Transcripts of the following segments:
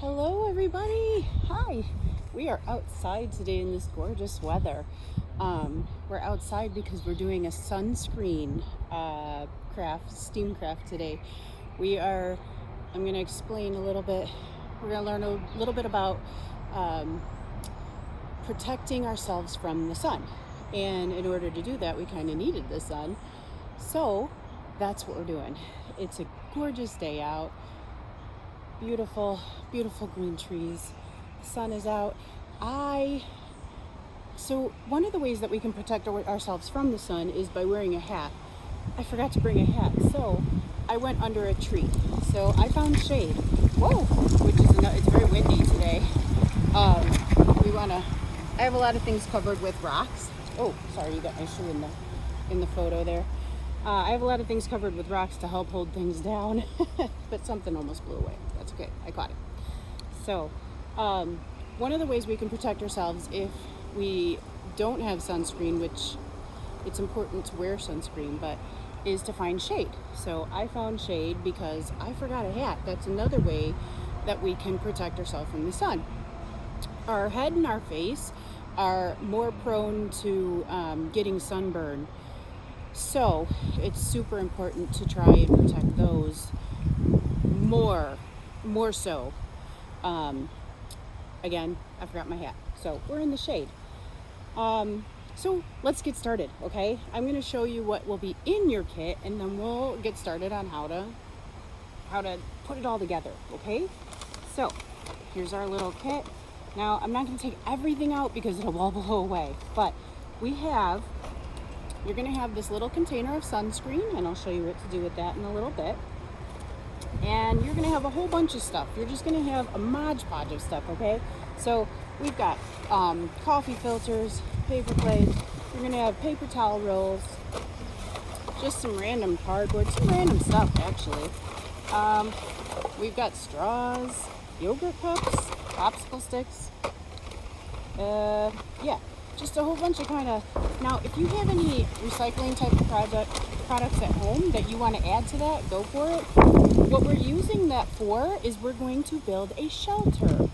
Hello everybody. Hi. We are outside today in this gorgeous weather. We're outside because we're doing a sunscreen steam craft today. I'm going to explain a little bit. We're going to learn a little bit about protecting ourselves from the sun. And in order to do that, we kind of needed the sun. So that's what we're doing. It's a gorgeous day out. Beautiful, beautiful green trees. The sun is out. So one of the ways that we can protect ourselves from the sun is by wearing a hat. I forgot to bring a hat, so I went under a tree. So I found shade. Whoa, it's very windy today. I have a lot of things covered with rocks. Oh, sorry, you got my shoe in the photo there. I have a lot of things covered with rocks to help hold things down, but something almost blew away. That's okay, I caught it. So, one of the ways we can protect ourselves if we don't have sunscreen, which it's important to wear sunscreen, but is to find shade. So I found shade because I forgot a hat. That's another way that we can protect ourselves from the sun. Our head and our face are more prone to getting sunburn. So it's super important to try and protect those more so. Again, I forgot my hat. So we're in the shade. So let's get started, okay? I'm going to show you what will be in your kit, and then we'll get started on how to put it all together, okay? So here's our little kit. Now, I'm not going to take everything out because it'll all blow away, but you're going to have this little container of sunscreen, and I'll show you what to do with that in a little bit. And you're going to have a whole bunch of stuff. You're just going to have a Mod Podge of stuff, okay? So we've got coffee filters, paper plates. You're going to have paper towel rolls, just some random cardboard, some random stuff, actually. We've got straws, yogurt cups, popsicle sticks. Yeah, just a whole bunch of Now, if you have any recycling type of products at home that you want to add to that, go for it. What we're using that for is we're going to build a shelter.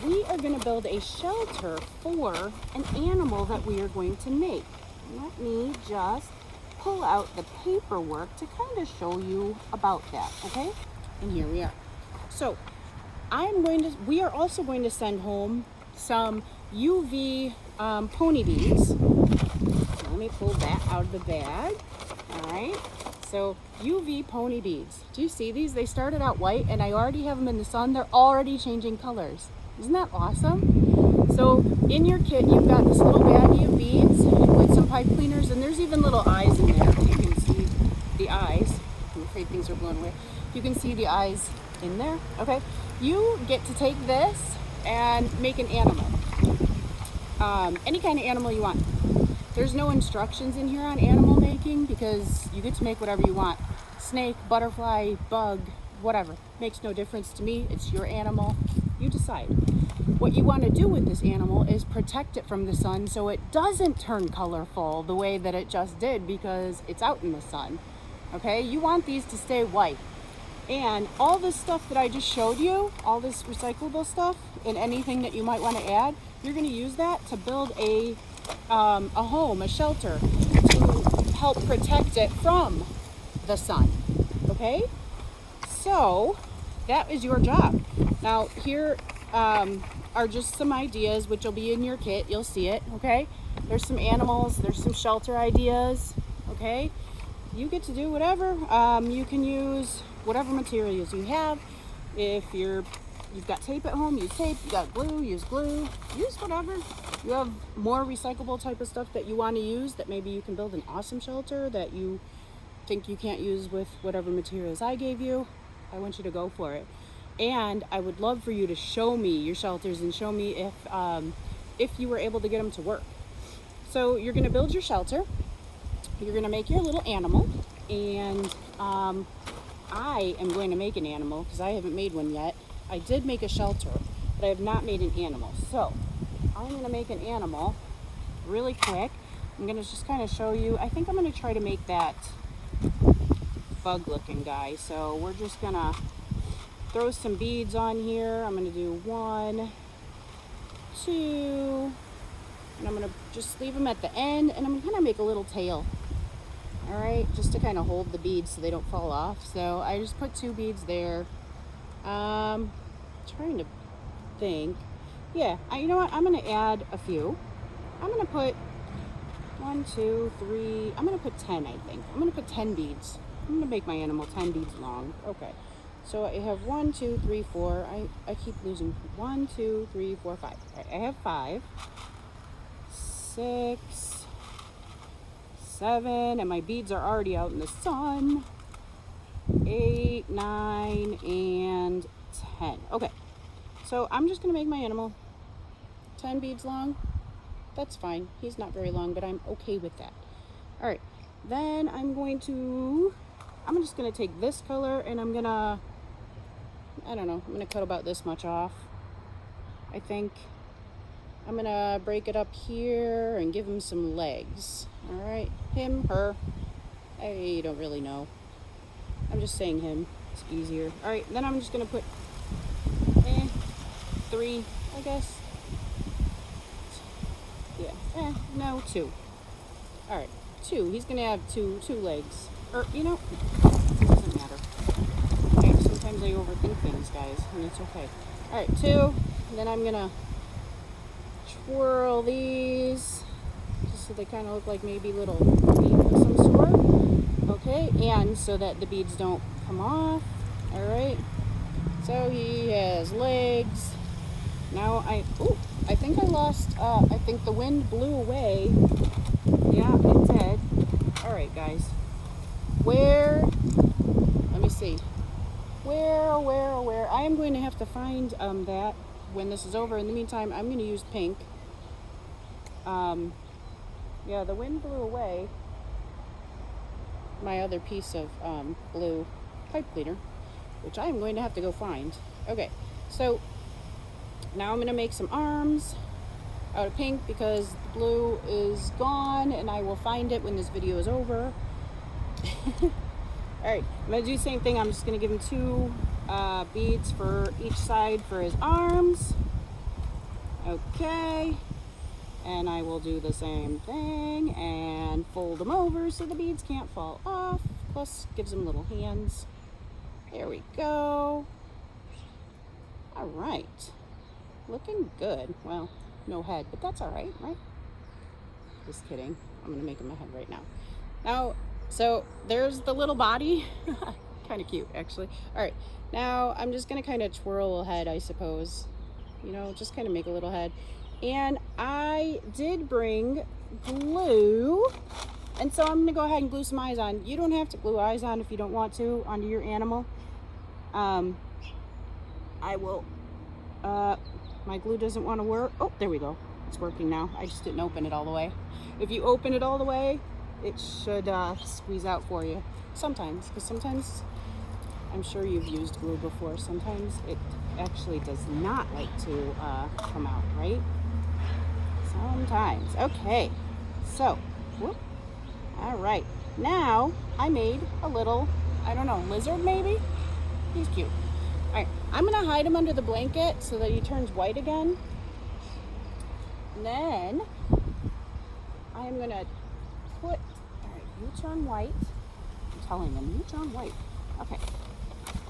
We are going to build a shelter for an animal that we are going to make. Let me just pull out the paperwork to kind of show you about that, okay? And here we are. So we are also going to send home some UV pony beads. So let me pull that out of the bag. All right. So UV pony beads. Do you see these? They started out white, and I already have them in the sun. They're already changing colors. Isn't that awesome? So in your kit, you've got this little baggie of beads with some pipe cleaners, and there's even little eyes in there. You can see the eyes. I'm afraid things are blown away. You can see the eyes in there. Okay. You get to take this and make an animal. Any kind of animal you want. There's no instructions in here on animal making because you get to make whatever you want. Snake, butterfly, bug, whatever. Makes no difference to me. It's your animal. You decide. What you want to do with this animal is protect it from the sun so it doesn't turn colorful the way that it just did because it's out in the sun. Okay? You want these to stay white. And all this stuff that I just showed you, all this recyclable stuff and anything that you might want to add, you're going to use that to build a home, a shelter, to help protect it from the sun. Okay? So that is your job. Now here are just some ideas which will be in your kit. You'll see it. Okay? There's some animals. There's some shelter ideas. Okay? You get to do whatever. You can use whatever materials you have. If you've got tape at home, use tape. You got glue, use glue. Use whatever. You have more recyclable type of stuff that you want to use that maybe you can build an awesome shelter that you think you can't use with whatever materials I gave you. I want you to go for it. And I would love for you to show me your shelters and show me if you were able to get them to work. So you're going to build your shelter. You're going to make your little animal, and I am going to make an animal because I haven't made one yet. I did make a shelter, but I have not made an animal. So I'm going to make an animal really quick. I'm going to just kind of show you. I think I'm going to try to make that bug looking guy. So we're just going to throw some beads on here. I'm gonna do 1, 2, and I'm gonna just leave them at the end, and I'm gonna make a little tail. All right, just to kind of hold the beads so they don't fall off. So I just put 2 beads there. Trying to think. Yeah, you know what? I'm gonna add a few. I'm gonna put 1, 2, 3. I'm gonna put 10. I think I'm gonna put 10 beads. I'm gonna make my animal 10 beads long. Okay. So I have 1, 2, 3, 4. I keep losing 1, 2, 3, 4, 5. All right, I have 5, 6, 7, and my beads are already out in the sun. 8, 9, and 10. Okay, so I'm just gonna make my animal 10 beads long. That's fine. He's not very long, but I'm okay with that. All right, then I'm just gonna take this color and I'm gonna cut about this much off. I think I'm gonna break it up here and give him some legs. All right, him, her, I don't really know. I'm just saying him, it's easier. All right, then I'm just gonna put 3, I guess. Yeah, no, 2. All right, 2, he's gonna have two legs. Or, it doesn't matter. Okay, sometimes I overthink things, guys, and it's okay. All right, 2, and then I'm gonna twirl these just so they kind of look like maybe little beads of some sort. Okay, and so that the beads don't come off. All right, so he has legs. Now I think I lost, I think the wind blew away. Yeah, it did. All right, guys, let me see, where, I am going to have to find that when this is over. In the meantime, I'm going to use pink. Yeah, the wind blew away my other piece of blue pipe cleaner, which I am going to have to go find. Okay, so now I'm going to make some arms out of pink because the blue is gone, and I will find it when this video is over. All right, I'm going to do the same thing. I'm just going to give him 2 beads for each side for his arms. Okay, and I will do the same thing and fold them over so the beads can't fall off. Plus, gives them little hands. There we go. All right, looking good. Well, no head, but that's all right, right? Just kidding. I'm gonna make him a head right now. Now, so there's the little body. Kind of cute, actually. All right, now I'm just gonna kind of twirl a head, I suppose. Just kind of make a little head. And I did bring glue, and so I'm gonna go ahead and glue some eyes on. You don't have to glue eyes on if you don't want to onto your animal. I will, my glue doesn't want to work. Oh, there we go. It's working now. I just didn't open it all the way. If you open it all the way, it should squeeze out for you. Sometimes, because sometimes, I'm sure you've used glue before, sometimes it actually does not like to come out, right? Sometimes. Okay, so, whoop. All right, now I made a little, I don't know, lizard maybe? He's cute. All right, I'm gonna hide him under the blanket so that he turns white again. And then I am gonna put, all right, you turn white. I'm telling him, you turn white. Okay,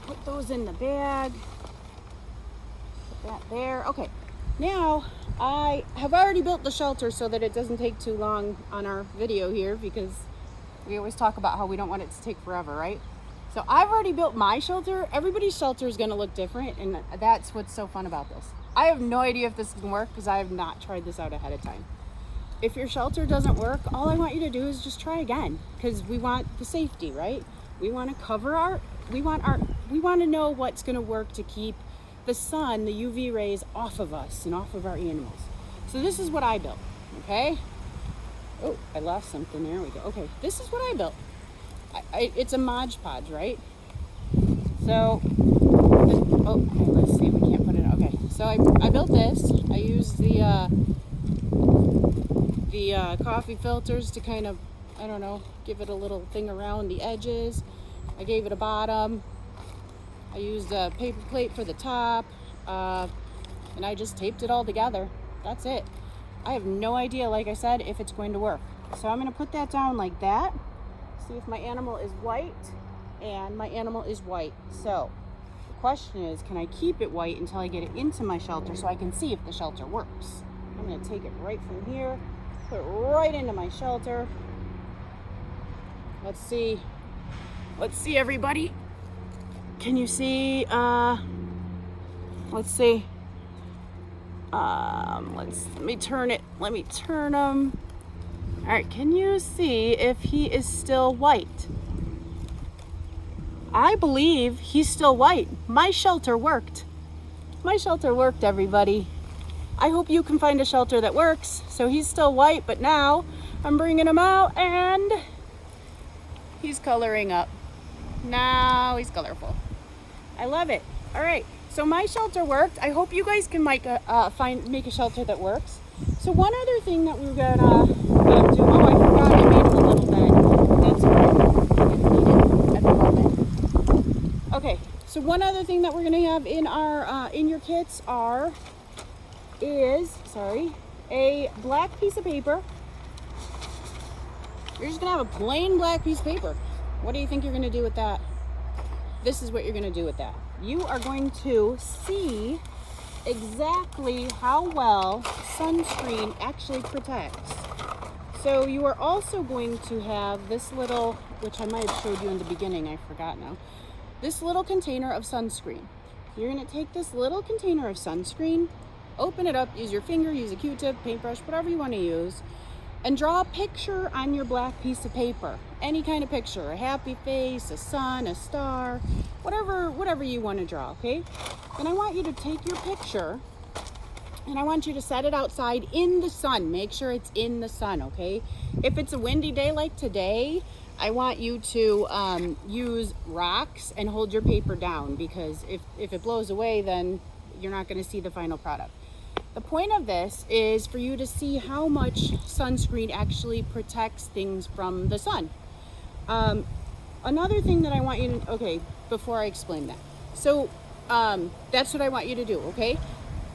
put those in the bag. Put that there. Okay, now I have already built the shelter so that it doesn't take too long on our video here, because we always talk about how we don't want it to take forever, right? So I've already built my shelter. Everybody's shelter is gonna look different, and that's what's so fun about this. I have no idea if this is gonna work because I have not tried this out ahead of time. If your shelter doesn't work, all I want you to do is just try again, because we want the safety, right? We want to cover we want to know what's going to work to keep the sun, the UV rays off of us and off of our animals. So this is what I built, okay? Oh, I lost something. There we go. Okay, this is what I built. It's a Mod Podge, right? So, oh, okay, let's see. We can't put it. Okay, so I built this. I used the coffee filters to kind of, I don't know, give it a little thing around the edges. I gave it a bottom. I used a paper plate for the top, and I just taped it all together. That's it. I have no idea, like I said, if it's going to work. So I'm going to put that down like that. See if my animal is white, and my animal is white. So the question is, can I keep it white until I get it into my shelter so I can see if the shelter works? I'm going to take it right from here, put it right into my shelter. Let's see. Let's see, everybody. Can you see? Let's see. Let me turn it. Let me turn him. All right, can you see if he is still white? I believe he's still white. My shelter worked. My shelter worked, everybody. I hope you can find a shelter that works. So he's still white, but now I'm bringing him out and he's coloring up. Now he's colorful. I love it. All right, so my shelter worked. I hope you guys can make a shelter that works. So one other thing that we're gonna do. Oh, I forgot I made him a little bed. That's all right. I didn't need it at the moment. Okay, so one other thing that we're gonna have in our in your kits is a black piece of paper. You're just gonna have a plain black piece of paper. What do you think you're gonna do with that? This is what you're gonna do with that. You are going to see exactly how well sunscreen actually protects. So you are also going to have this little, which I might have showed you in the beginning, I forgot now, this little container of sunscreen. You're gonna take this little container of sunscreen, open it up, use your finger, use a Q-tip, paintbrush, whatever you wanna use, and draw a picture on your black piece of paper. Any kind of picture, a happy face, a sun, a star, whatever you want to draw, okay? And I want you to take your picture and I want you to set it outside in the sun. Make sure it's in the sun, okay? If it's a windy day like today, I want you to use rocks and hold your paper down, because if it blows away, then you're not going to see the final product. The point of this is for you to see how much sunscreen actually protects things from the sun. Another thing that I want you to, okay, before I explain that. So that's what I want you to do, okay?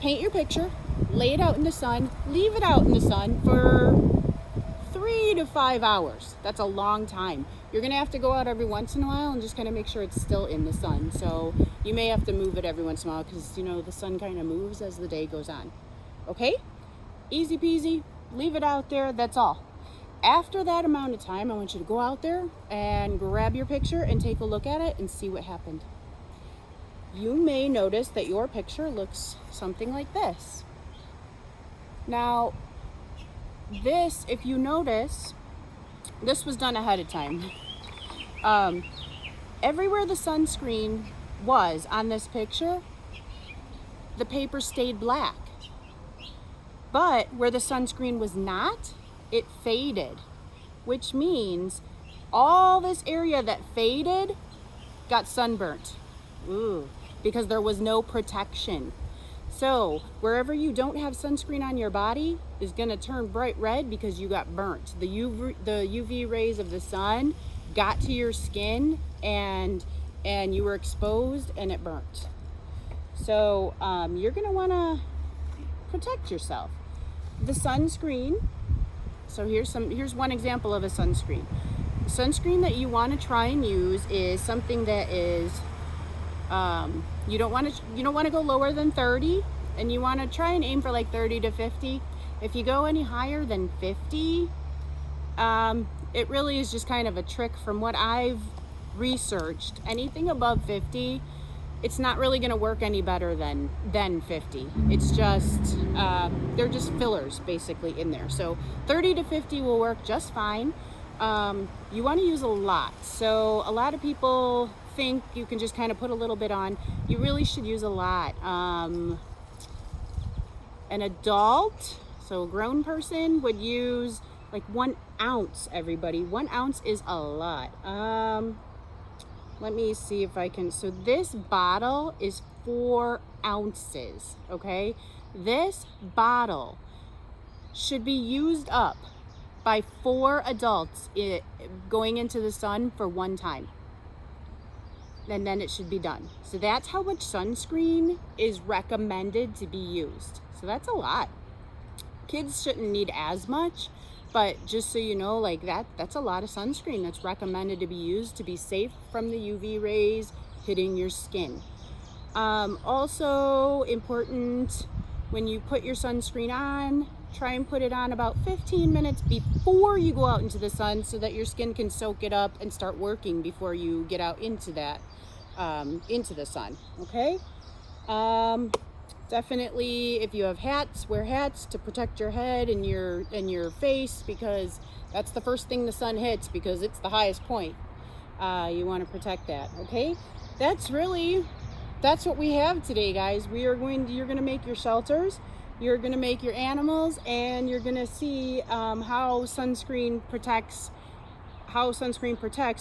Paint your picture, lay it out in the sun, leave it out in the sun for 3 to 5 hours. That's a long time. You're gonna have to go out every once in a while and just kind of make sure it's still in the sun. So you may have to move it every once in a while because, you know, the sun kind of moves as the day goes on. Okay? Easy peasy, leave it out there, that's all. After that amount of time, I want you to go out there and grab your picture and take a look at it and see what happened. You may notice that your picture looks something like this. Now, this, if you notice, this was done ahead of time. Everywhere the sunscreen was on this picture, the paper stayed black. But where the sunscreen was not, it faded, which means all this area that faded got sunburnt. Ooh, because there was no protection. So wherever you don't have sunscreen on your body is gonna turn bright red because you got burnt. The UV rays of the sun got to your skin and you were exposed and it burnt. So you're gonna wanna protect yourself. The sunscreen, so here's one example of a sunscreen. The sunscreen that you want to try and use is something that is you don't want to go lower than 30, and you want to try and aim for like 30 to 50. If you go any higher than 50, it really is just kind of a trick from what I've researched. Anything above 50, it's not really going to work any better than 50. It's just they're just fillers basically in there. So 30 to 50 will work just fine. You want to use a lot. So a lot of people think you can just kind of put a little bit on. You really should use a lot. An adult, so a grown person, would use like 1 ounce, everybody. 1 ounce is a lot. Let me see if I can. So this bottle is 4 ounces, okay? This bottle should be used up by 4 adults going into the sun for one time. and then it should be done. So that's how much sunscreen is recommended to be used. So that's a lot. Kids shouldn't need as much, but just so you know, like that's a lot of sunscreen that's recommended to be used to be safe from the UV rays hitting your skin. Also important, when you put your sunscreen on, try and put it on about 15 minutes before you go out into the sun so that your skin can soak it up and start working before you get out into that into the sun. Okay. Definitely, if you have hats, wear hats to protect your head and your face, because that's the first thing the sun hits, because it's the highest point. You want to protect that. Okay. That's what we have today, guys. You're going to make your shelters, you're going to make your animals, and you're going to see how sunscreen protects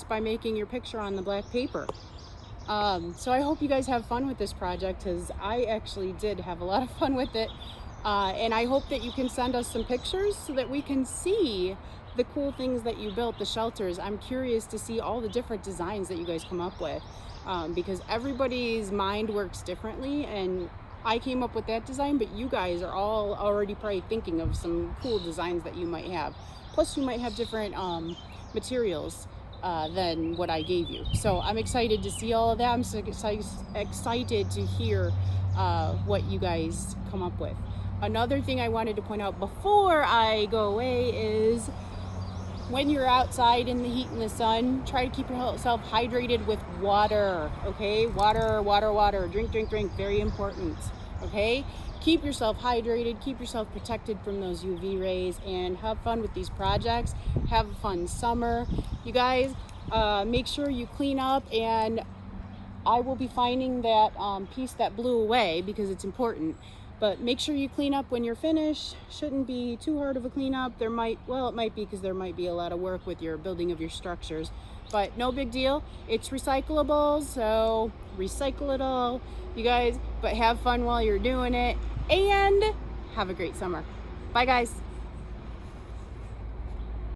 by making your picture on the black paper. So I hope you guys have fun with this project, because I actually did have a lot of fun with it. And I hope that you can send us some pictures so that we can see the cool things that you built, the shelters. I'm curious to see all the different designs that you guys come up with, because everybody's mind works differently, and I came up with that design, but you guys are all already probably thinking of some cool designs that you might have. Plus you might have different materials than what I gave you. So I'm excited to see all of that. I'm so excited to hear what you guys come up with. Another thing I wanted to point out before I go away is, when you're outside in the heat and the sun, try to keep yourself hydrated with water. Okay, water. Drink. Very important. Okay, keep yourself hydrated, keep yourself protected from those UV rays, and have fun with these projects. Have a fun summer, you guys. Make sure you clean up, and I will be finding that piece that blew away, because it's important. But make sure you clean up when you're finished. Shouldn't be too hard of a cleanup. It might be, because there might be a lot of work with your building of your structures, but no big deal. It's recyclable, so recycle it all, you guys. But have fun while you're doing it, and have a great summer. Bye, guys.